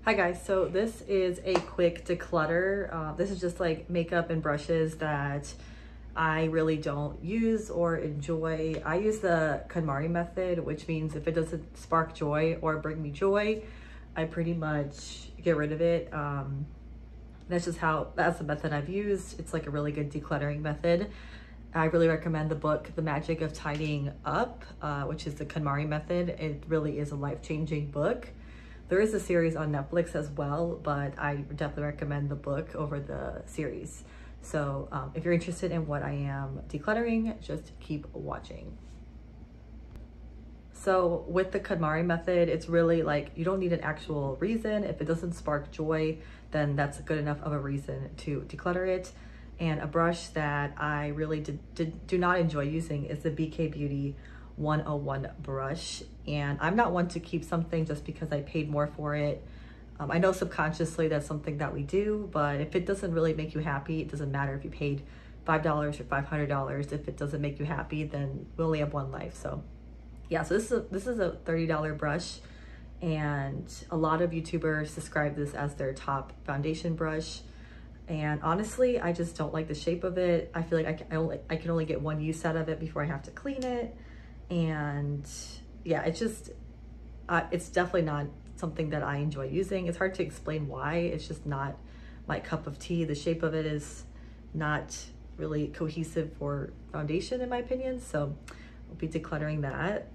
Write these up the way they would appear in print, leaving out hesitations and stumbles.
Hi guys, so this is a quick declutter. This is just like makeup and brushes that I really don't use or enjoy. I use the KonMari method, which means if it doesn't spark joy or bring me joy, I pretty much get rid of it. That's the method I've used. It's like a really good decluttering method. I really recommend the book, The Magic of Tidying Up, which is the KonMari method. It really is a life-changing book. There is a series on Netflix as well, but I definitely recommend the book over the series. So if you're interested in what I am decluttering, just keep watching. So with the KonMari method, it's really like you don't need an actual reason. If it doesn't spark joy, then that's good enough of a reason to declutter it. And a brush that I really do not enjoy using is the BK Beauty 101 brush. And I'm not one to keep something just because I paid more for it. I know subconsciously that's something that we do, but if it doesn't really make you happy, it doesn't matter if you paid $5 or $500. If it doesn't make you happy, then we only have one life. So yeah, so this is a $30 brush, and a lot of YouTubers describe this as their top foundation brush. And honestly, I just don't like the shape of it. I feel like I can only get one use out of it before I have to clean it. And yeah, it's definitely not something that I enjoy using. It's hard to explain why. It's just not my cup of tea. The shape of it is not really cohesive for foundation in my opinion. So we'll be decluttering that.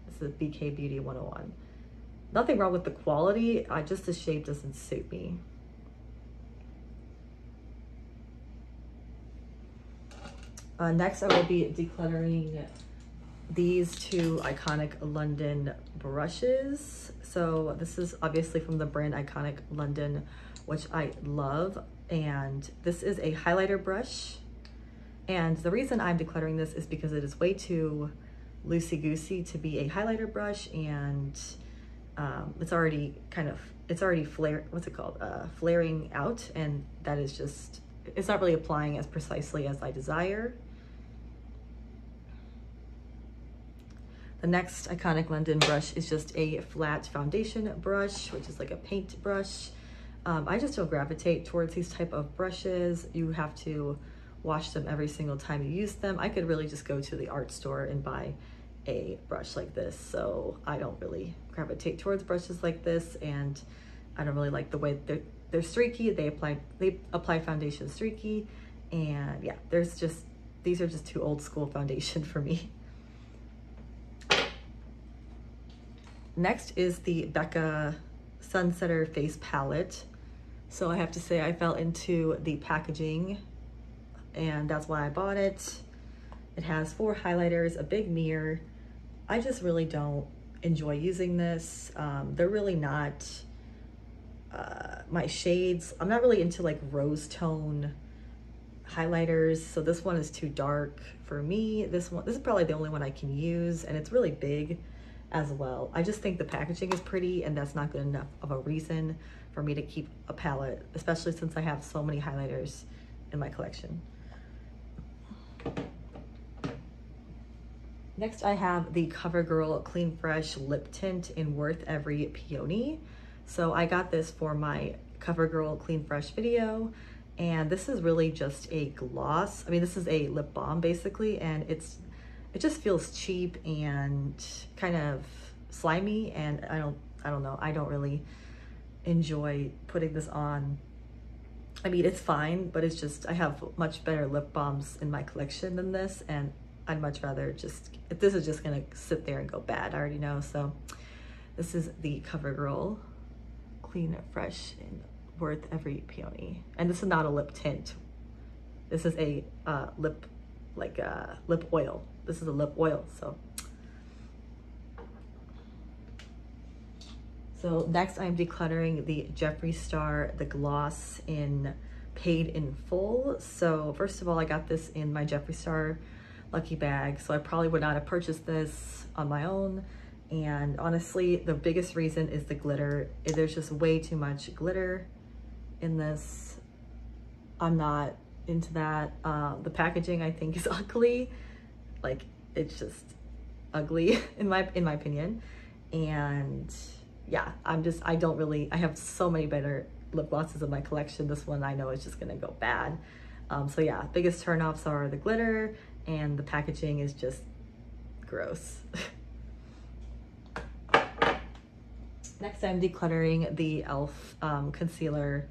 This is BK Beauty 101. Nothing wrong with the quality, just the shape doesn't suit me. Next, I will be decluttering these two iconic London brushes. So this is obviously from the brand Iconic London, which I love. And this is a highlighter brush. And the reason I'm decluttering this is because it is way too loosey-goosey to be a highlighter brush, and it's already flaring out, and that is just, it's not really applying as precisely as I desire. The next Iconic London brush is just a flat foundation brush, which is like a paint brush. I just don't gravitate towards these type of brushes. You have to wash them every single time you use them. I could really just go to the art store and buy a brush like this. So I don't really gravitate towards brushes like this, and I don't really like the way they're streaky. They apply foundation streaky, and yeah, these are just too old school foundation for me. Next is the Becca Sunsetter Face Palette. So I have to say I fell into the packaging, and that's why I bought it. It has 4 highlighters, a big mirror. I just really don't enjoy using this. They're really not my shades. I'm not really into like rose tone highlighters, so this one is too dark for me. This is probably the only one I can use, and it's really big as well. I just think the packaging is pretty, and that's not good enough of a reason for me to keep a palette, especially since I have so many highlighters in my collection. Next, I have the CoverGirl Clean Fresh Lip Tint in Worth Every Peony. So I got this for my CoverGirl Clean Fresh video, and this is really just a gloss. I mean, this is a lip balm basically, and it just feels cheap and kind of slimy, and I don't know, I don't really enjoy putting this on. I mean, it's fine, but it's just, I have much better lip balms in my collection than this, and I'd much rather if this is just gonna sit there and go bad, I already know. So this is the CoverGirl Clean Fresh and Worth Every Peony. And this is not a lip tint. This is a lip oil. This is a lip oil, So next I'm decluttering the Jeffree Star, the gloss in Paid in Full. So first of all, I got this in my Jeffree Star lucky bag, so I probably would not have purchased this on my own. And honestly, the biggest reason is the glitter. There's just way too much glitter in this. I'm not into that. The packaging I think is ugly. Like, it's just ugly in my opinion. And yeah, I have so many better lip glosses in my collection. This one I know is just gonna go bad. So yeah, biggest turnoffs are the glitter and the packaging is just gross. Next, I'm decluttering the e.l.f. Concealer.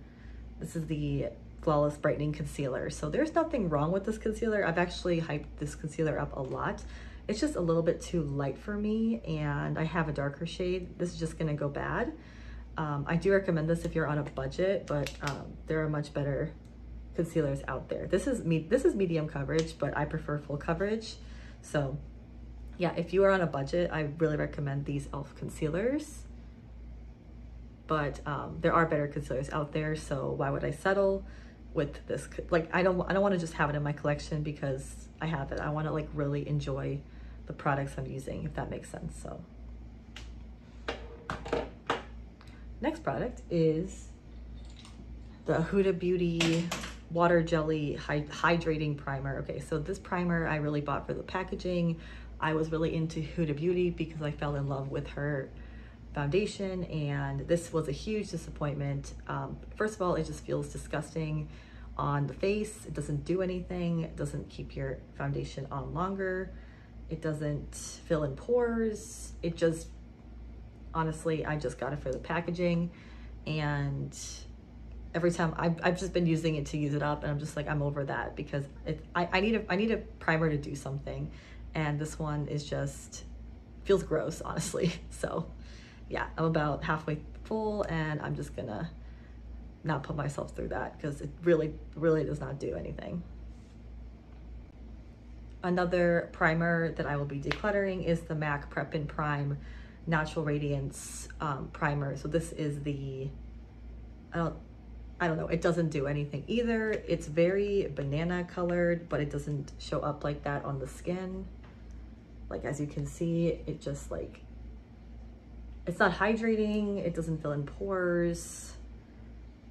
This is the Flawless Brightening Concealer. So there's nothing wrong with this concealer. I've actually hyped this concealer up a lot. It's just a little bit too light for me, and I have a darker shade. This is just gonna go bad. I do recommend this if you're on a budget, but there are much better concealers out there. This is medium coverage, but I prefer full coverage. So yeah, if you are on a budget, I really recommend these e.l.f. concealers. But there are better concealers out there, so why would I settle with this? Like, I don't want to just have it in my collection because I have it. I want to like really enjoy the products I'm using, if that makes sense. So next product is the Huda Beauty Water Jelly Hydrating Primer. Okay, so this primer I really bought for the packaging. I was really into Huda Beauty because I fell in love with her foundation, and this was a huge disappointment. First of all, it just feels disgusting on the face. It doesn't do anything. It doesn't keep your foundation on longer. It doesn't fill in pores. It just, honestly, I just got it for the packaging, and every time I've just been using it to use it up, and I'm just like, I'm over that because I need a primer to do something, and this one is just feels gross, honestly. So yeah, I'm about halfway full, and I'm just gonna not put myself through that because it really does not do anything. Another primer that I will be decluttering is the MAC Prep and Prime Natural Radiance primer. So this is the, I don't know, it doesn't do anything either. It's very banana colored, but it doesn't show up like that on the skin. Like, as you can see, it just like, it's not hydrating, it doesn't fill in pores.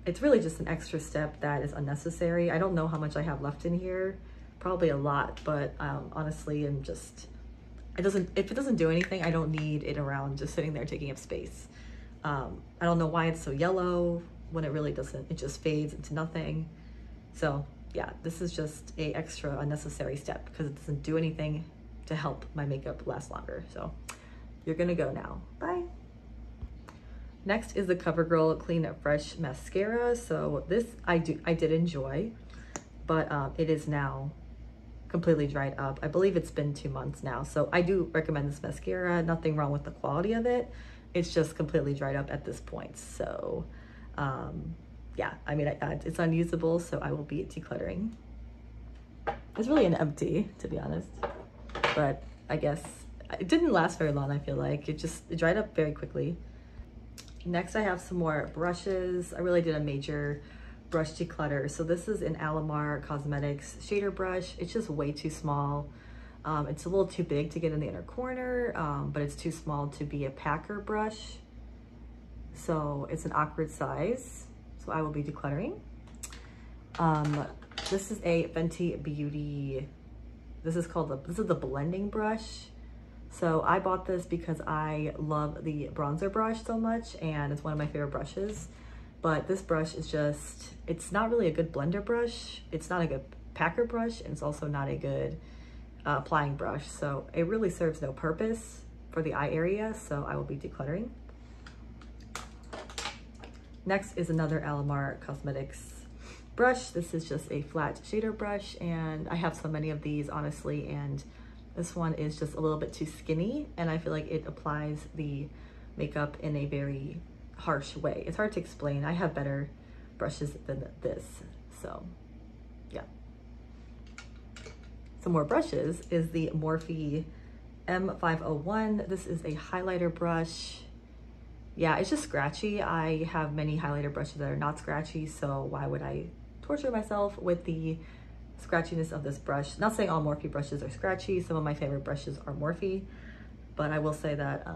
It's really just an extra step that is unnecessary. I don't know how much I have left in here, probably a lot, but honestly, I'm just, if it doesn't do anything, I don't need it around just sitting there taking up space. I don't know why it's so yellow when it really doesn't, it just fades into nothing. So yeah, this is just a extra unnecessary step because it doesn't do anything to help my makeup last longer. So you're gonna go now, bye. Next is the CoverGirl Clean Fresh Mascara. So this I did enjoy, but it is now completely dried up. I believe it's been 2 months now. So I do recommend this mascara. Nothing wrong with the quality of it. It's just completely dried up at this point. So yeah, I mean, it's unusable, so I will be decluttering. It's really an empty, to be honest, but I guess it didn't last very long. I feel like it dried up very quickly. Next, I have some more brushes. I really did a major brush declutter. So this is an Alamar Cosmetics shader brush. It's just way too small. It's a little too big to get in the inner corner, but it's too small to be a packer brush. So it's an awkward size. So I will be decluttering. This is a Fenty Beauty. This is the blending brush. So I bought this because I love the bronzer brush so much, and it's one of my favorite brushes. But this brush is just, it's not really a good blender brush. It's not a good packer brush, and it's also not a good applying brush. So it really serves no purpose for the eye area, so I will be decluttering. Next is another Alamar Cosmetics brush. This is just a flat shader brush, and I have so many of these, honestly, and this one is just a little bit too skinny, and I feel like it applies the makeup in a very harsh way. It's hard to explain. I have better brushes than this, so yeah. Some more brushes is the Morphe M501. This is a highlighter brush. Yeah, it's just scratchy. I have many highlighter brushes that are not scratchy, so why would I torture myself with the scratchiness of this brush? Not saying all Morphe brushes are scratchy. Some of my favorite brushes are Morphe, but I will say that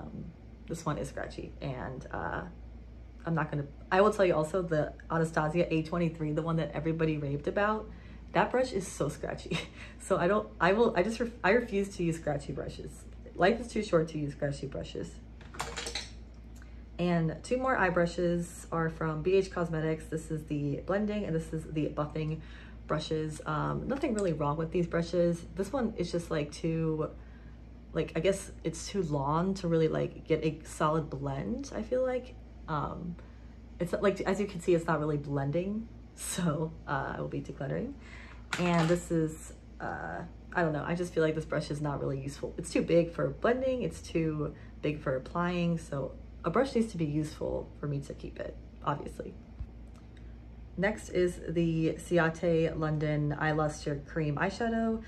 this one is scratchy, and I will tell you also the Anastasia A23, the one that everybody raved about, that brush is so scratchy. So I refuse to use scratchy brushes. Life is too short to use scratchy brushes. And two more eye brushes are from BH Cosmetics. This is the blending and this is the buffing brushes. Nothing really wrong with these brushes. This one is just like too, like, I guess it's too long to really like get a solid blend, I feel like. It's like, as you can see, it's not really blending. So I will be decluttering. And this is, I don't know, I just feel like this brush is not really useful. It's too big for blending, it's too big for applying, so a brush needs to be useful for me to keep it, obviously. Next is the Ciate London Eye Luster Cream Eyeshadow.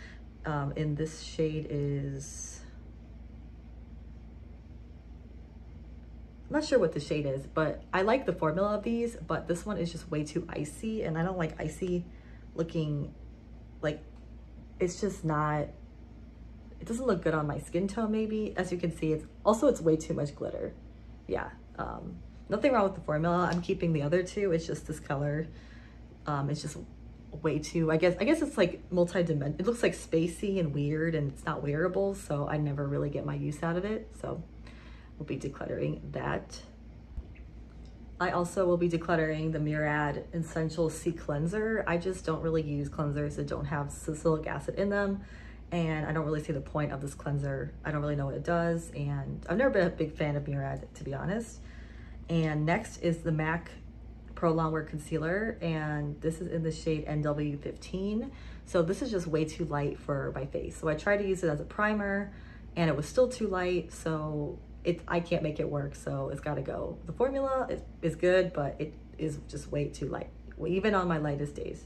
In this shade is, I'm not sure what the shade is, but I like the formula of these, but this one is just way too icy, and I don't like icy looking, like, it's just not, it doesn't look good on my skin tone maybe. As you can see, it's way too much glitter. Yeah, nothing wrong with the formula. I'm keeping the other two. It's just this color. It's just way too, I guess it's like multi-dimensional. It looks like spacey and weird, and it's not wearable, so I never really get my use out of it. So we'll be decluttering that. I also will be decluttering the Murad Essential C Cleanser. I just don't really use cleansers that don't have salicylic acid in them. And I don't really see the point of this cleanser. I don't really know what it does. And I've never been a big fan of Murad, to be honest. And next is the MAC Pro Longwear Concealer. And this is in the shade NW15. So this is just way too light for my face. So I tried to use it as a primer and it was still too light. So I can't make it work. So it's gotta go. The formula is good, but it is just way too light, even on my lightest days.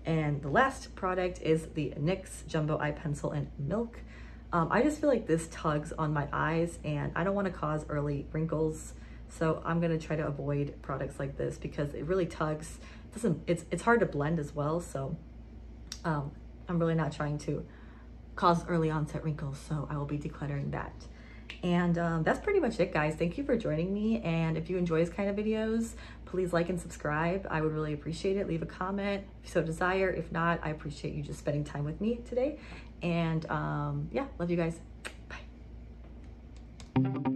And the last product is the NYX Jumbo Eye Pencil in Milk. I just feel like this tugs on my eyes and I don't want to cause early wrinkles. So I'm going to try to avoid products like this because it really tugs. It's hard to blend as well. So I'm really not trying to cause early onset wrinkles. So I will be decluttering that. And that's pretty much it, guys. Thank you for joining me. And if you enjoy these kind of videos, please like and subscribe. I would really appreciate it. Leave a comment if you so desire. If not, I appreciate you just spending time with me today. And yeah, love you guys. Bye.